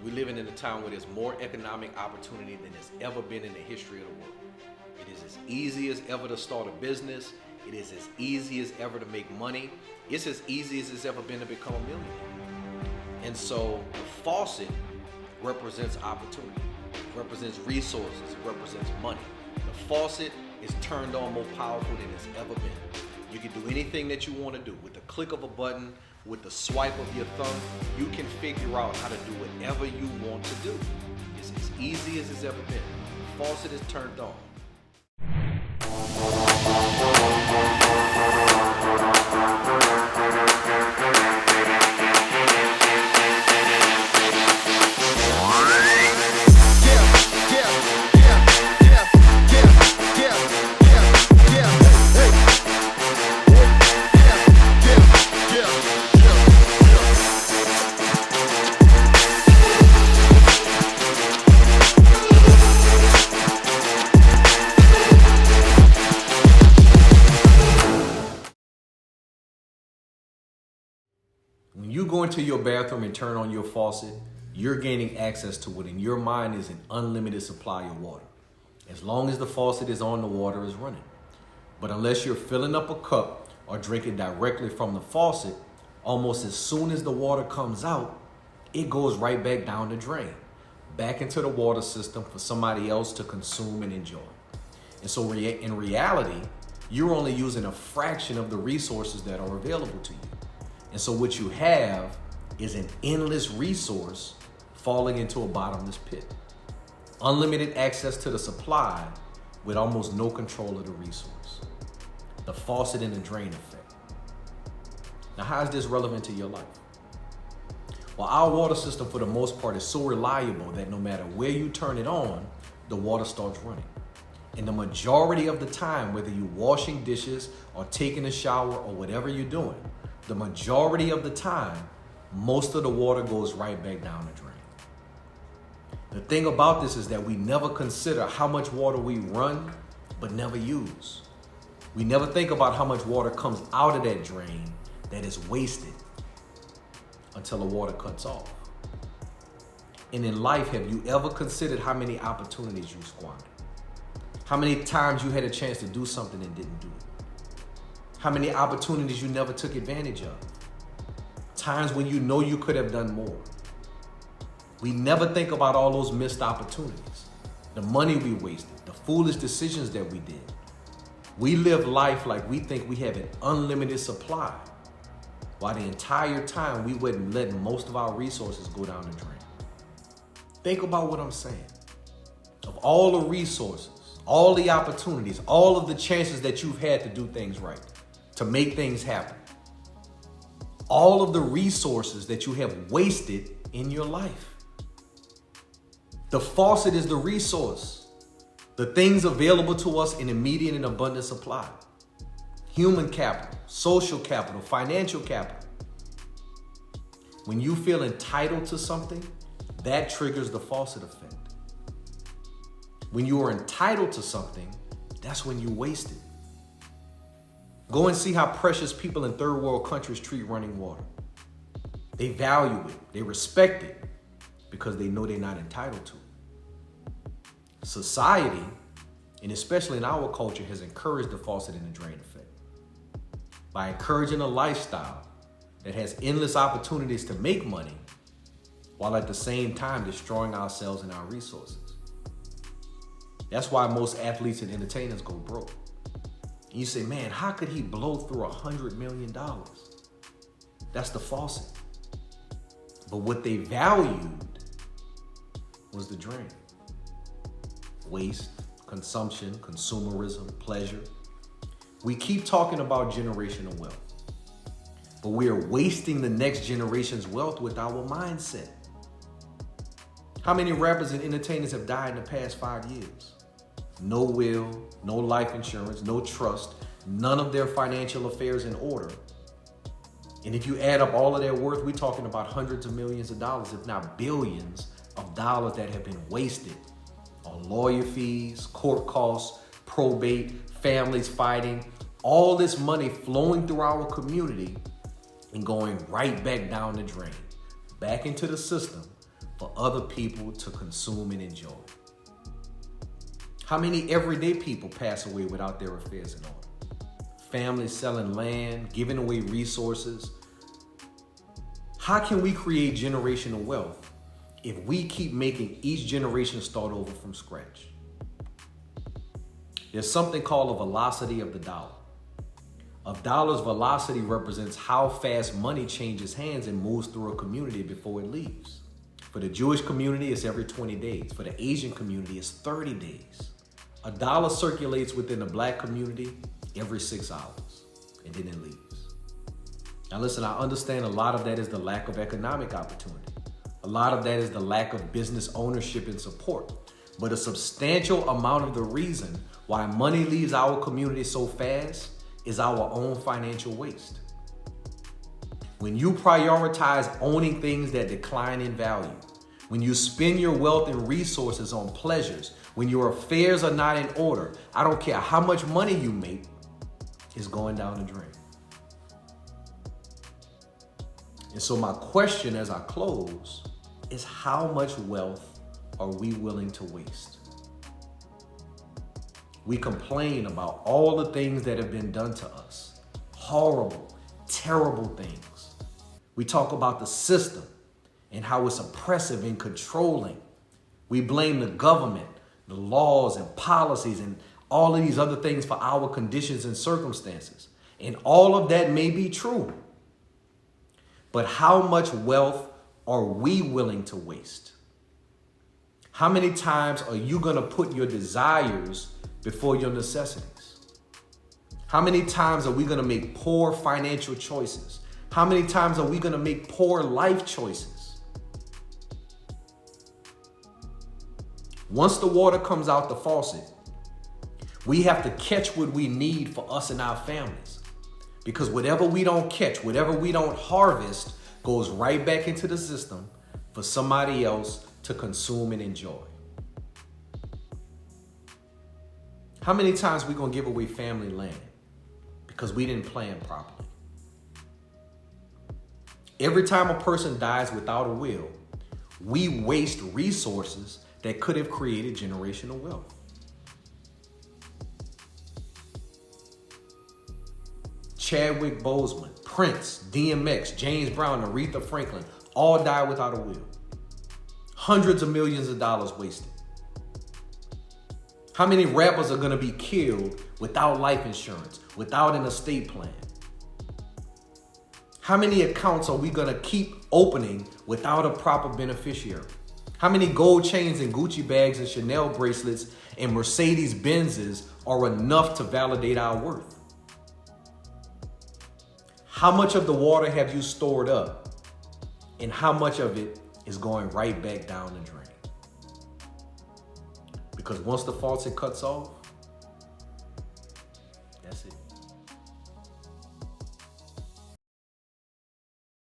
We're living in a time where there's more economic opportunity than there's ever been in the history of the world. It is as easy as ever to start a business. It is as easy as ever to make money. It's as easy as it's ever been to become a millionaire. And so the faucet represents opportunity. It represents resources. It represents money. The faucet is turned on more powerful than it's ever been. You can do anything that you want to do. With the click of a button, with the swipe of your thumb, you can figure out how to do whatever you want to do. It's as easy as it's ever been. The faucet is turned on. When you go into your bathroom and turn on your faucet, you're gaining access to what in your mind is an unlimited supply of water. As long as the faucet is on, the water is running. But unless you're filling up a cup or drinking directly from the faucet, almost as soon as the water comes out, it goes right back down the drain, back into the water system for somebody else to consume and enjoy. And so in reality, you're only using a fraction of the resources that are available to you. And so what you have is an endless resource falling into a bottomless pit. Unlimited access to the supply with almost no control of the resource. The faucet and the drain effect. Now, how is this relevant to your life? Well, our water system for the most part is so reliable that no matter where you turn it on, the water starts running. And the majority of the time, whether you're washing dishes or taking a shower or whatever you're doing, the majority of the time, most of the water goes right back down the drain. The thing about this is that we never consider how much water we run, but never use. We never think about how much water comes out of that drain that is wasted until the water cuts off. And in life, have you ever considered how many opportunities you squandered? How many times you had a chance to do something and didn't do it? How many opportunities you never took advantage of? Times when you know you could have done more. We never think about all those missed opportunities, the money we wasted, the foolish decisions that we did. We live life like we think we have an unlimited supply, while the entire time we wouldn't let most of our resources go down the drain. Think about what I'm saying. Of all the resources, all the opportunities, all of the chances that you've had to do things right, to make things happen. All of the resources that you have wasted in your life. The faucet is the resource. The things available to us in immediate and abundant supply. Human capital, social capital, financial capital. When you feel entitled to something, that triggers the faucet effect. When you are entitled to something, that's when you waste it. Go and see how precious people in third world countries treat running water. They value it, they respect it, because they know they're not entitled to it. Society, and especially in our culture, has encouraged the faucet and the drain effect. By encouraging a lifestyle that has endless opportunities to make money, while at the same time destroying ourselves and our resources. That's why most athletes and entertainers go broke. And you say, man, how could he blow through $100 million? That's the faucet. But what they valued was the drain. Waste, consumption, consumerism, pleasure. We keep talking about generational wealth, but we are wasting the next generation's wealth with our mindset. How many rappers and entertainers have died in the past 5 years? No will, no life insurance, no trust, none of their financial affairs in order. And if you add up all of their worth, we're talking about hundreds of millions of dollars, if not billions of dollars that have been wasted on lawyer fees, court costs, probate, families fighting, all this money flowing through our community and going right back down the drain, back into the system for other people to consume and enjoy? How many everyday people pass away without their affairs in order? Families selling land, giving away resources. How can we create generational wealth if we keep making each generation start over from scratch? There's something called a velocity of the dollar. A dollar's velocity represents how fast money changes hands and moves through a community before it leaves. For the Jewish community, it's every 20 days. For the Asian community, it's 30 days. A dollar circulates within the black community every 6 hours, and then it leaves. Now listen, I understand a lot of that is the lack of economic opportunity. A lot of that is the lack of business ownership and support. But a substantial amount of the reason why money leaves our community so fast is our own financial waste. When you prioritize owning things that decline in value, when you spend your wealth and resources on pleasures, when your affairs are not in order, I don't care how much money you make, it's going down the drain. And so my question as I close is, how much wealth are we willing to waste? We complain about all the things that have been done to us. Horrible, terrible things. We talk about the system and how it's oppressive and controlling. We blame the government, the laws and policies and all of these other things for our conditions and circumstances. And all of that may be true. But how much wealth are we willing to waste? How many times are you going to put your desires before your necessities? How many times are we going to make poor financial choices? How many times are we going to make poor life choices? Once the water comes out the faucet, we have to catch what we need for us and our families. Because whatever we don't catch, whatever we don't harvest, goes right back into the system for somebody else to consume and enjoy. How many times are we going to give away family land because we didn't plan properly? Every time a person dies without a will, we waste resources that could have created generational wealth. Chadwick Boseman, Prince, DMX, James Brown, Aretha Franklin, all died without a will. Hundreds of millions of dollars wasted. How many rappers are going to be killed without life insurance, without an estate plan? How many accounts are we going to keep opening without a proper beneficiary? How many gold chains and Gucci bags and Chanel bracelets and Mercedes Benzes are enough to validate our worth? How much of the water have you stored up, and how much of it is going right back down the drain? Because once the faucet cuts off, that's it.